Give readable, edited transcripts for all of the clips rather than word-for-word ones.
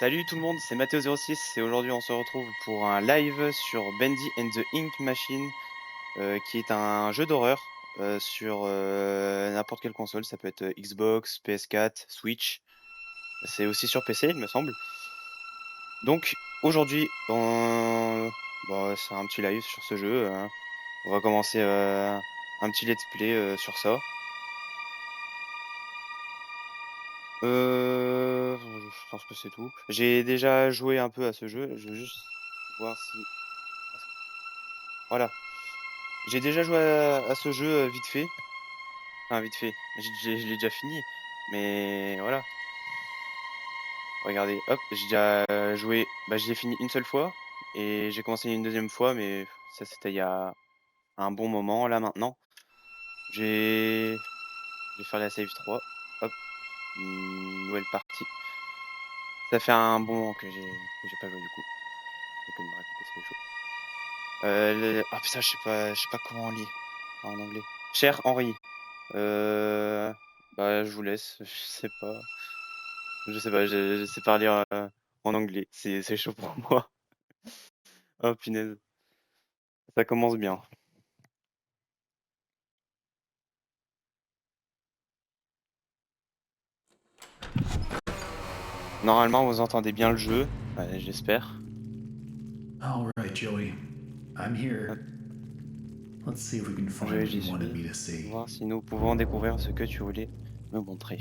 Salut tout le monde, c'est Mathéo06 et aujourd'hui on se retrouve pour un live sur Bendy and the Ink Machine qui est un jeu d'horreur sur n'importe quelle console, ça peut être Xbox, PS4, Switch, c'est aussi sur PC il me semble. Donc aujourd'hui c'est un petit live sur ce jeu, on va commencer un petit let's play sur ça. Je pense que c'est tout. J'ai déjà joué un peu à ce jeu, je veux juste voir si... Voilà. J'ai déjà joué à ce jeu vite fait. Enfin, vite fait. Je l'ai déjà fini. Mais voilà. Regardez, hop, j'ai déjà joué. Bah, je l'ai fini une seule fois. Et j'ai commencé une deuxième fois, mais ça c'était il y a un bon moment là maintenant. Je vais faire la save 3. Hop, nouvelle partie. Ça fait un bon moment que j'ai pas joué du coup. Et que de me répéter, c'est chaud. Ah putain, je sais pas comment on lit en anglais. Cher Henri, bah je vous laisse, je sais pas. Je sais pas lire en anglais, c'est chaud pour moi. Oh punaise, ça commence bien. Normalement, vous entendez bien le jeu, j'espère. All right, Joey. I'm here. Hop, Let's see if we can find Joey, what j'y you wanted suis. me to see. Voir si nous pouvons découvrir ce que tu voulais me montrer.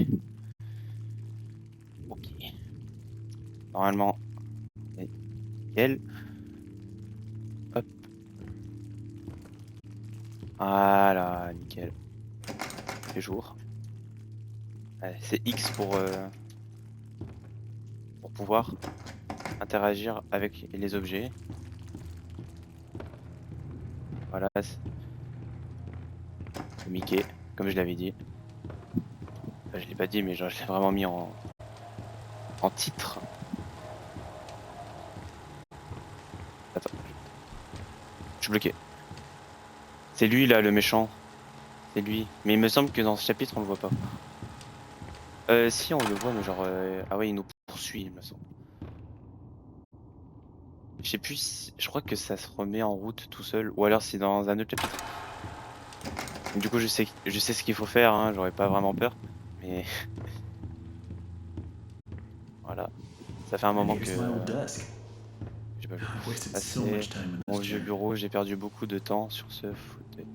Ok. Normalement, c'est nickel. Hop. Voilà, nickel. C'est jour. C'est X pour pouvoir interagir avec les objets. Voilà, c'est Mickey, comme je l'avais dit. Enfin, je l'ai pas dit, mais genre, je l'ai vraiment mis en titre. Attends, je suis bloqué. C'est lui là, le méchant. C'est lui. Mais il me semble que dans ce chapitre, on le voit pas. Si, on le voit, mais genre... Ah ouais, il nous poursuit, il me semble. Je sais plus, je crois que ça se remet en route tout seul. Ou alors c'est dans un autre chapitre. Du coup, je sais ce qu'il faut faire, hein, j'aurais pas vraiment peur. Mais... voilà. Ça fait un And moment here's que... my old desk. j'ai pas vu. I wasted Ah, so c'est much time in mon this vieux chair. bureau, j'ai perdu beaucoup de temps sur ce fauteuil.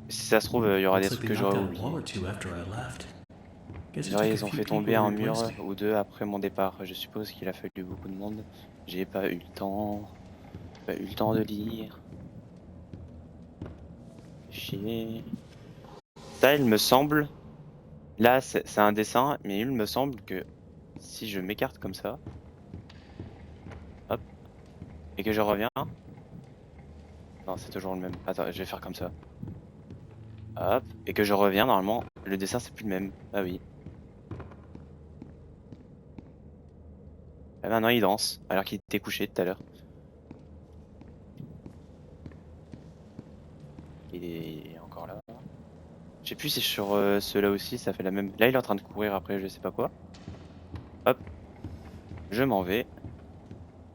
Si ça se trouve, il y aura des Looks like trucs they que j'aurais knocked out a oubliés. wall or two after I left. Guess Je it dirais, took a ils ont few fait people tomber to un replace mur me. ou deux après mon départ. Je suppose qu'il a fallu beaucoup de monde. J'ai pas eu le temps. Pas eu le temps de lire. Chier. Ça, il me semble. Là, c'est un dessin, mais il me semble que si je m'écarte comme ça, hop, et que je reviens. Non, c'est toujours le même. Attends, je vais faire comme ça. Hop, et que je reviens, normalement, le dessin c'est plus le même. Ah oui. Ah, maintenant il danse, alors qu'il était couché tout à l'heure. Il est encore là. Je sais plus si sur ceux-là aussi ça fait la même. Là il est en train de courir après je sais pas quoi. Hop, je m'en vais.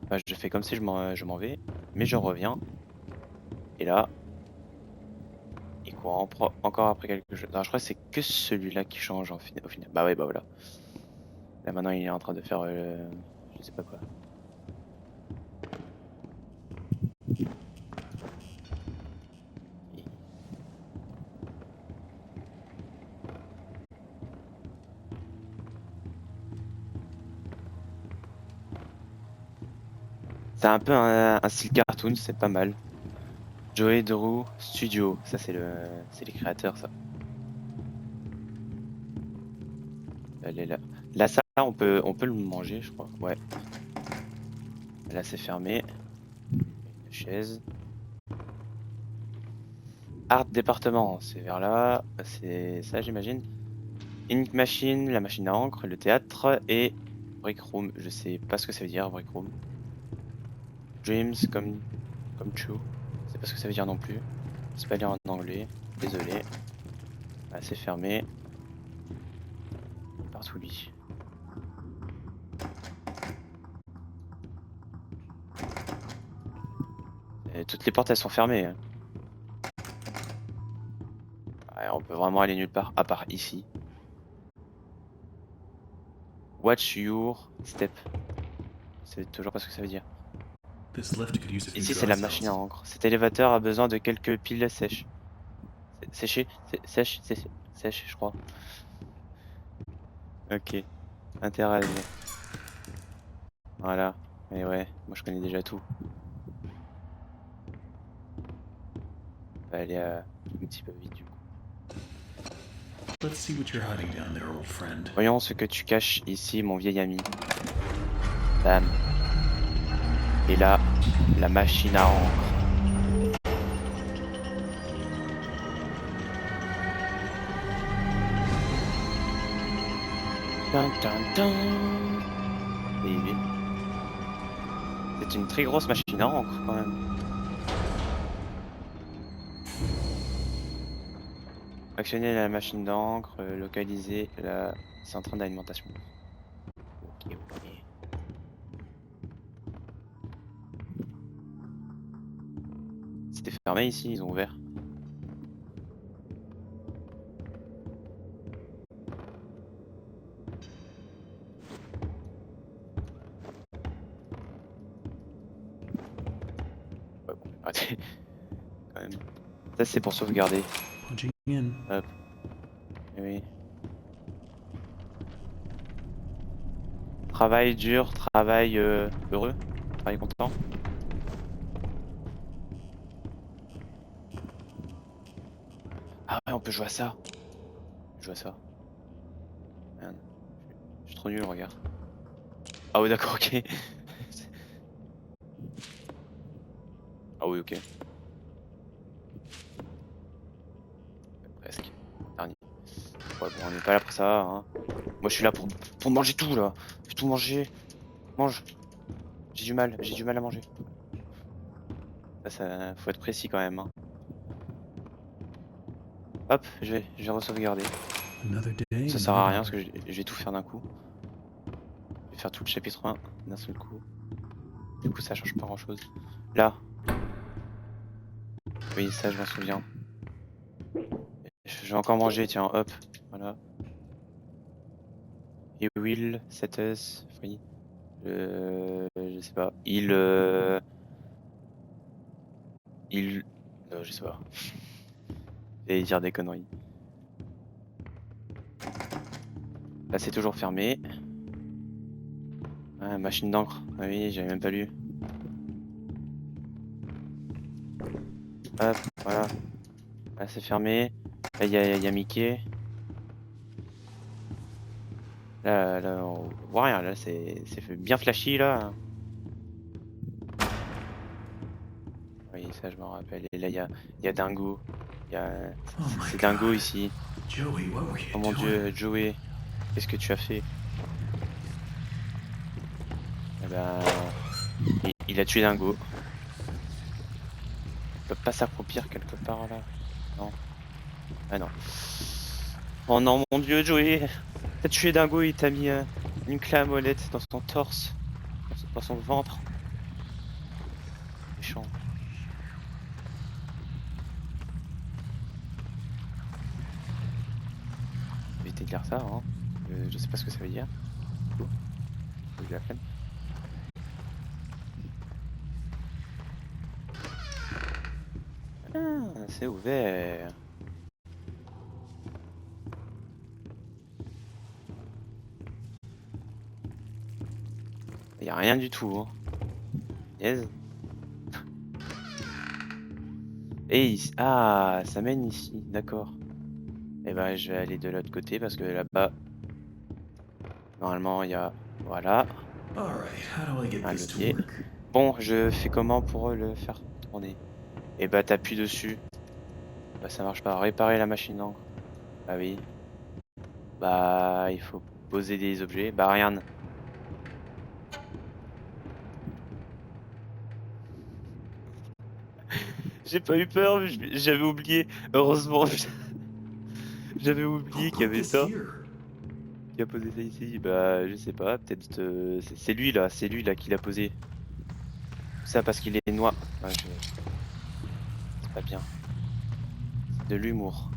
Enfin, je fais comme si je m'en vais, mais je reviens. Et là, il court encore après quelque chose. Non, je crois que c'est que celui-là qui change au final. Bah ouais, bah voilà. Là maintenant il est en train de faire je sais pas quoi. C'est un peu un style cartoon, c'est pas mal. Joey Drew Studio, ça c'est les créateurs ça. Elle est là. Là ça on peut le manger je crois. Ouais. Là c'est fermé. Une chaise. Art département, c'est vers là. C'est ça j'imagine. Ink Machine, la machine à encre, le théâtre et Break Room. Je sais pas ce que ça veut dire Break Room. Dreams comme true. Je sais pas ce que ça veut dire non plus. C'est pas lire en anglais. Désolé. Ah, c'est fermé. Partout lui. Et toutes les portes elles sont fermées. Hein. Ouais, on peut vraiment aller nulle part, à part ici. Watch your step. C'est toujours pas ce que ça veut dire. This lift could use a few Ici c'est dry la cells. machine à encre. Cet élévateur a besoin de quelques piles sèches. Séchées Sèche, sèche, je crois. Ok. Intérêt à dire. Voilà. Mais ouais, moi je connais déjà tout. On va aller un petit peu vite du coup. Let's see what you're hiding down there, old friend. Voyons ce que tu caches ici, mon vieil ami. Bam. Et là, la machine à encre. Dun, dun, dun. Et c'est une très grosse machine à encre quand même. Actionner la machine d'encre, localiser la centrale d'alimentation. Ok, ok. C'était fermé ici, ils ont ouvert. Ouais, bon, arrêtez. Quand même. Ça c'est pour sauvegarder. Punching in. Hop. Eh oui. Travail dur, travail heureux, travail content. Ah ouais, on peut jouer à ça. On peut jouer à ça. Merde. Je suis trop nul, regarde. Ah oui, d'accord, ok. Ah oui, ok. Presque. Dernier. Ouais, bon, on n'est pas là pour ça. Hein. Moi, je suis là pour manger tout, là. Je vais tout manger. Mange. J'ai du mal à manger. Ça, faut être précis quand même. Hein. Hop, je vais re-sauvegarder. Another day, Ça sert à another rien parce dollar. que je vais tout faire d'un coup. Je vais faire tout le chapitre 1 d'un seul coup. Du coup, ça change pas grand chose. Là. Oui, ça, je m'en souviens. Je vais encore manger, tiens, hop. Voilà. Et will, set us, free. Je sais pas. Je sais pas. Et dire des conneries. Là, c'est toujours fermé. Ah, machine d'encre. Ah oui, j'avais même pas lu. Hop, voilà. Là, c'est fermé. Là, y a Mickey. Là, on voit rien. Là, c'est bien flashy, là. Oui, ça, je m'en rappelle. Et là, y a Dingo. Oh my C'est Dingo God. ici. Joey, what were you Oh mon doing? dieu, Joey. Qu'est-ce que tu as fait? Eh ben, il a tué Dingo. Il peut pas s'accroupir quelque part là. Non. Ah non. Oh non, mon dieu, Joey. T'as tué Dingo, il t'a mis une clé à molette dans son torse. Dans son ventre. Méchant. Je vais éviter de lire ça, hein. Je sais pas ce que ça veut dire. Du coup, j'ai eu la flemme. Ah, c'est ouvert. Y a rien du tout. Hein. Yes. Et ah, ça mène ici, d'accord. Et ben, je vais aller de l'autre côté parce que là-bas, normalement, il y a, voilà, All right, how do I get un this to levier. work? Bon, je fais comment pour le faire tourner? Et bah, t'appuies dessus. Bah, ça marche pas. Réparer la machine d'encre. Bah oui. Bah, il faut poser des objets. Bah, regarde. J'ai pas eu peur, j'avais oublié. Heureusement. J'avais oublié qu'il y Put avait this ça. here. Qui a posé ça ici? Bah, je sais pas, peut-être c'est lui là qui l'a posé. Ça parce qu'il est noir. Ouais, c'est pas bien. C'est de l'humour.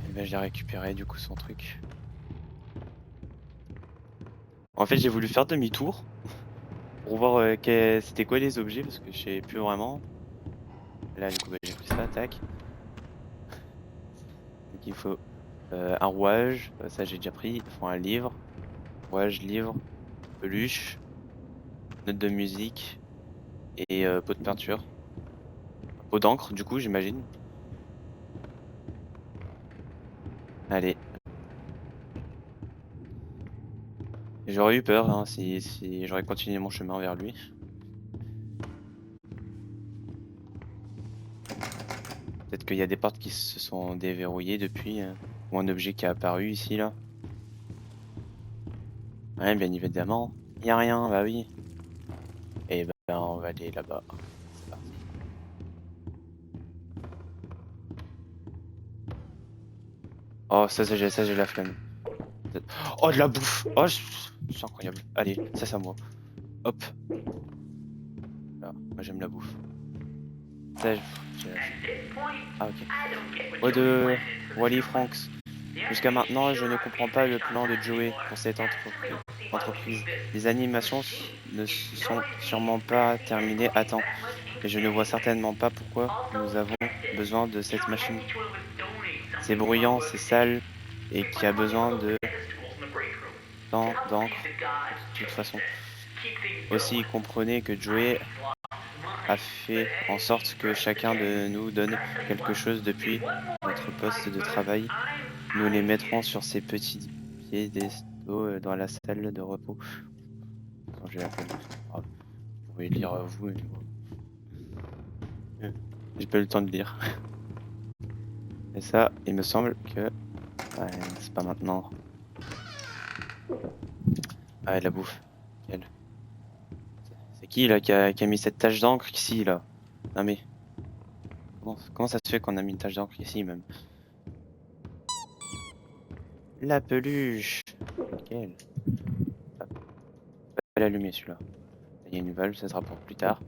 Et ben, j'ai récupéré du coup son truc. En fait, j'ai voulu faire demi-tour pour voir c'était quoi les objets parce que je sais plus vraiment. Là, du coup, bah, j'ai pris ça, tac. Donc, il faut un rouage, ça j'ai déjà pris. Il faut un livre, rouage, livre, peluche, note de musique et pot de peinture. Pot d'encre, du coup, j'imagine. Allez. J'aurais eu peur hein, si j'aurais continué mon chemin vers lui. Peut-être qu'il y a des portes qui se sont déverrouillées depuis, ou un objet qui est apparu ici, là. Ouais, bien évidemment. Y a rien, bah oui. Et ben, on va aller là-bas. C'est parti. Oh, ça j'ai la flemme. Oh, de la bouffe! Oh, c'est incroyable. Allez, ça c'est à moi. Hop. Là, moi j'aime la bouffe. Ça, j'ai la flemme. Ah, ok. Oh, de Wally Franks. Jusqu'à maintenant, je ne comprends pas le plan de Joey pour cette entreprise. Les animations ne se sont sûrement pas terminées à temps, et je ne vois certainement pas pourquoi nous avons besoin de cette machine. C'est bruyant, c'est sale, et qui a besoin de tant d'encre de toute façon. Aussi, comprenez que Joey a fait en sorte que chacun de nous donne quelque chose depuis notre poste de travail. Nous les mettrons sur ces petits piédestaux dans la salle de repos. Attends, je vais l'appeler. Ah, vous pouvez lire vous. J'ai pas eu le temps de lire. Et ça, il me semble que... Ouais, c'est pas maintenant. Ah, de la bouffe. Quelle. C'est qui là qui a mis cette tache d'encre ici là? Non mais, comment ça se fait qu'on a mis une tache d'encre ici même? La peluche. Quelle. Ah, pas l'allumer celui-là. Il y a une valve, ça sera pour plus tard.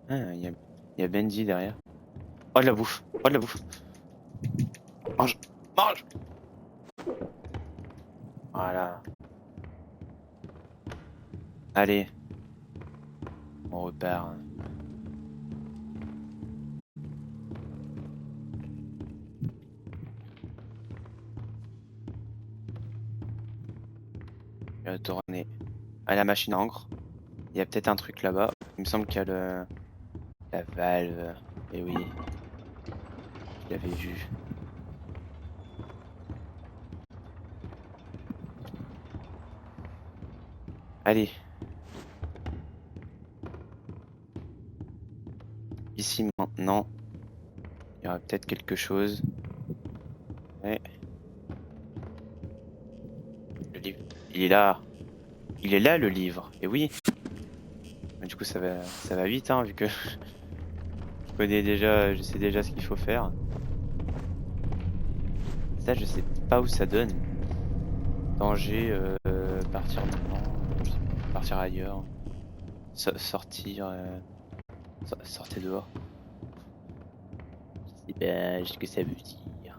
Ah, il y a Benji derrière. Oh de la bouffe. Oh de la bouffe. Mange. Mange. Voilà. Allez, on repart. Je vais retourner à la machine à encre. Il y a peut-être un truc là-bas. Il me semble qu'il y a la valve. Et oui, je l'avais vu. Allez, ici maintenant, il y aura peut-être quelque chose. Ouais, le livre. Il est là. Il est là le livre. Et oui. Mais du coup, ça va vite, hein, vu que je sais déjà ce qu'il faut faire. Ça, je sais pas où ça donne. Danger, partir maintenant, je sais pas, partir ailleurs, sortir, sortez dehors. Je sais pas ce que ça veut dire.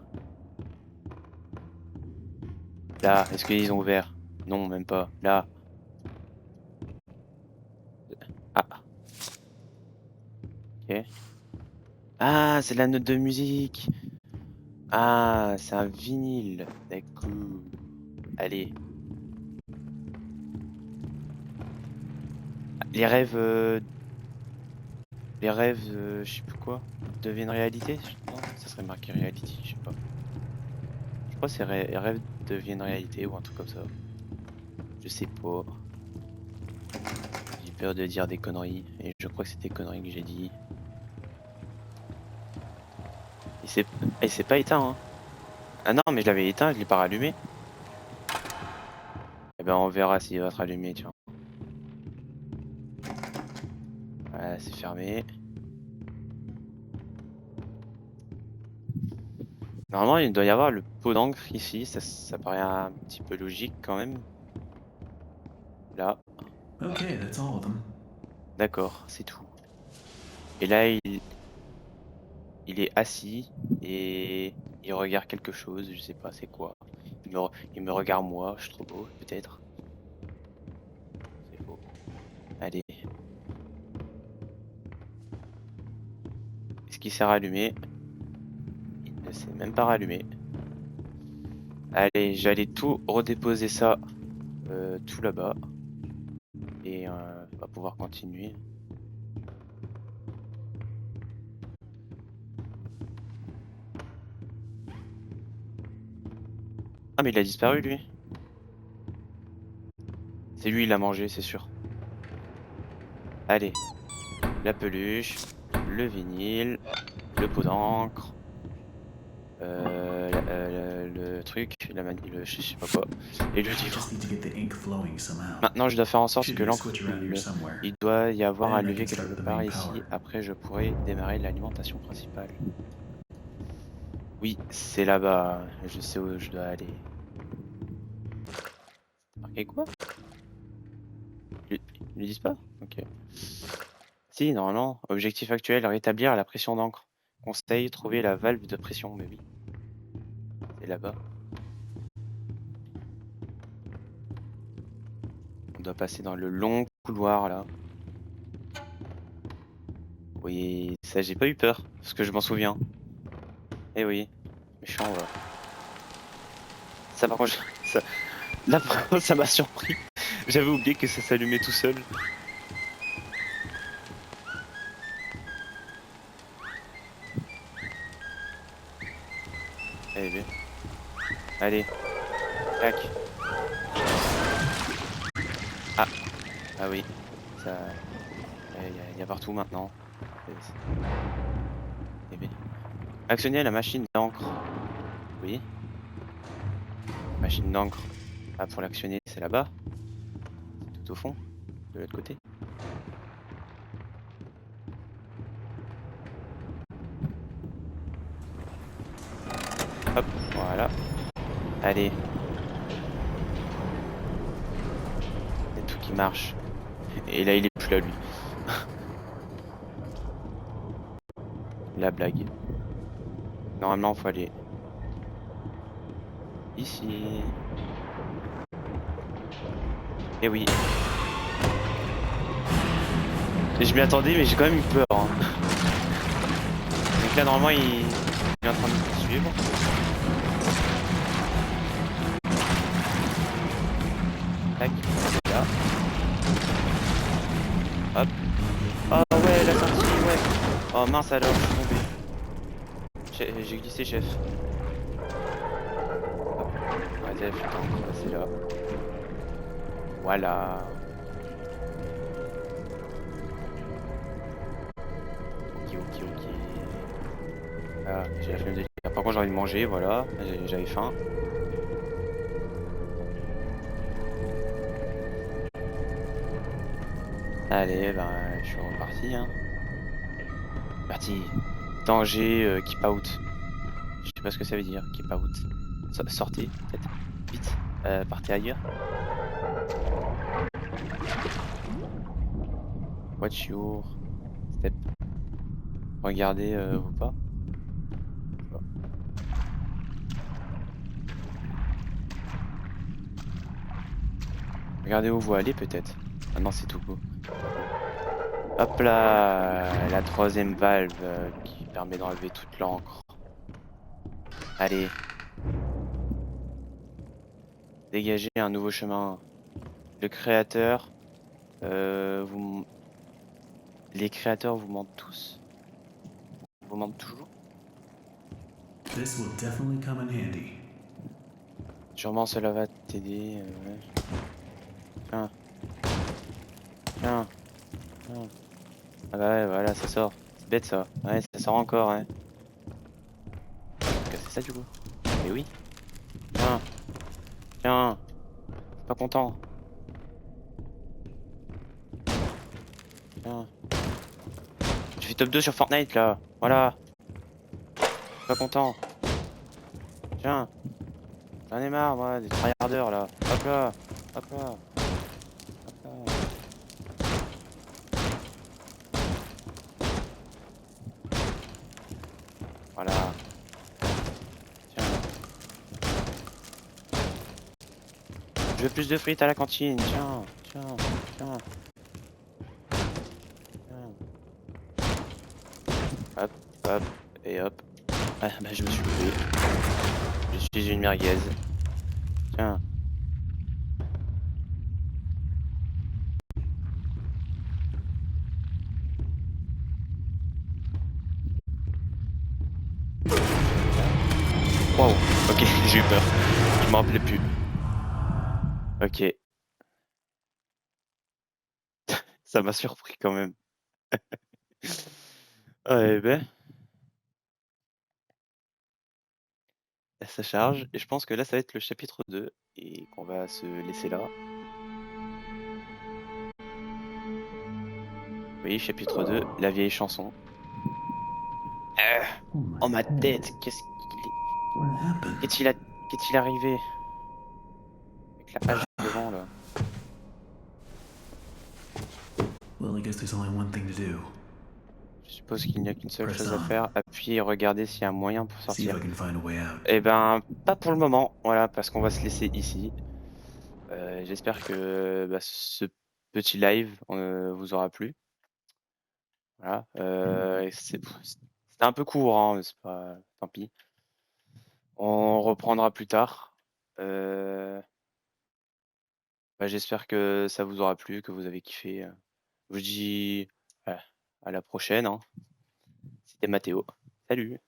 Là, est-ce qu'ils ont ouvert? Non, même pas. Là. Ah, ok. Ah, c'est la note de musique. Ah, c'est un vinyle. D'accord. Allez. Les rêves, je sais plus quoi, deviennent réalité? Non, ça serait marqué reality, je sais pas. Je crois que c'est rêves deviennent réalité ou un truc comme ça. Je sais pas. J'ai peur de dire des conneries et je crois que c'est des conneries que j'ai dit. Et c'est pas éteint, hein. Ah non, mais je l'avais éteint, je l'ai pas rallumé. Eh ben on verra s'il va être allumé, tiens. Voilà, c'est fermé. Normalement, il doit y avoir le pot d'encre ici. Ça paraît un petit peu logique quand même. Là, Okay, that's all of them. d'accord, c'est tout. Et là, il est assis et il regarde quelque chose. Je sais pas, c'est quoi. Il me regarde moi. Je suis trop beau, peut-être. C'est beau. Allez. Est-ce qu'il s'est rallumé? Il ne s'est même pas rallumé. Allez, j'allais tout redéposer ça tout là-bas. Et on va pouvoir continuer. Ah mais il a disparu lui. C'est lui, il l'a mangé, c'est sûr. Allez, la peluche, le vinyle, le pot d'encre, le truc, je sais pas quoi, et le I livre. just need to get the ink flowing somehow. Maintenant, je dois faire en sorte Should que be a l'encre switch around here coule. somewhere. Il doit y avoir un Then I levier can start quelque the part main ici. power. Après, je pourrai démarrer l'alimentation principale. Oui, c'est là-bas. Je sais où je dois aller. Marqué quoi? Ils le disent pas? Ok. Si, normalement. Objectif actuel, rétablir la pression d'encre. Conseil, trouver la valve de pression. Mais oui, c'est là-bas. On doit passer dans le long couloir là. Oui, ça j'ai pas eu peur, parce que je m'en souviens. Eh oui, méchant, voilà. Ça par contre, ça, là par contre, ça m'a surpris. J'avais oublié que ça s'allumait tout seul. Allez, bien. Allez, tac. Ah, ah oui, ça, y a partout maintenant. Eh bien. Actionner la machine d'encre. Oui. Machine d'encre. Ah, pour l'actionner, c'est là-bas. C'est tout au fond, de l'autre côté. Hop, voilà. Allez. Il y a tout qui marche. Et là, il est plus là, lui. La blague. Normalement, faut aller ici. Et oui. Et je m'y attendais, mais j'ai quand même eu peur. Hein. Donc là, normalement, il est en train de me poursuivre. Tac, là. Hop. Oh ouais, la sortie, ouais. Oh mince alors, je suis tombé. J'ai glissé, chef. Hop. Vas-y, putain, on va passer là. Voilà. Ok. Ah, j'ai la flemme de lire. Par contre, j'ai envie de manger, voilà. J'avais faim. Allez, ben, je suis reparti, hein. Parti. Danger, keep out. Je sais pas ce que ça veut dire, keep out. Sortez, peut-être. Vite. Partez ailleurs. Watch your step. Regardez vos pas. Regardez où vous allez peut-être. Ah non, c'est tout beau. Hop là, la troisième valve qui permet d'enlever toute l'encre. Allez. Dégagez un nouveau chemin. Le créateur, les créateurs vous mentent tous. Vous mentent toujours. This will definitely come in handy. Sûrement cela va t'aider. Ouais. Tiens. Ah bah ouais, voilà, ça sort. C'est bête ça. Ouais, ça sort encore, ouais. C'est ça du coup. Mais oui. Tiens. Pas content. Tiens. J'ai fait top 2 sur Fortnite là. Voilà. Pas content. Tiens. J'en ai marre moi, des tryharders là. Hop là. Hop là. Hop là. Voilà. Tiens. Je veux plus de frites à la cantine. Tiens. Tiens. Tiens. Tiens. Hop. Hop. Et hop. Ah bah je me suis coupé. Je suis une merguez. Tiens. Wow. Ok, j'ai eu peur. Je m'en rappelais plus. Ok. Ça m'a surpris quand même. Ouais, ben. Ça charge. Et je pense que là, ça va être le chapitre 2. Et qu'on va se laisser là. Oui, chapitre 2, la vieille chanson. Oh my En ma head. tête, qu'est-ce qu'il est... What happened? Qu'est-il arrivé? Avec la hache devant, là. Well, I guess there's only one thing to do. Je suppose qu'il n'y a qu'une seule Press chose à on. faire. Appuyer et regarder s'il y a un moyen pour See if sortir. I can find a way out. Eh ben, pas pour le moment. Voilà, parce qu'on va se laisser ici. J'espère que bah, ce petit live vous aura plu. Voilà. C'était un peu court, hein, mais c'est pas... Tant pis. On reprendra plus tard. Bah, j'espère que ça vous aura plu, que vous avez kiffé. Je vous dis à la prochaine, hein. C'était Mathéo. Salut!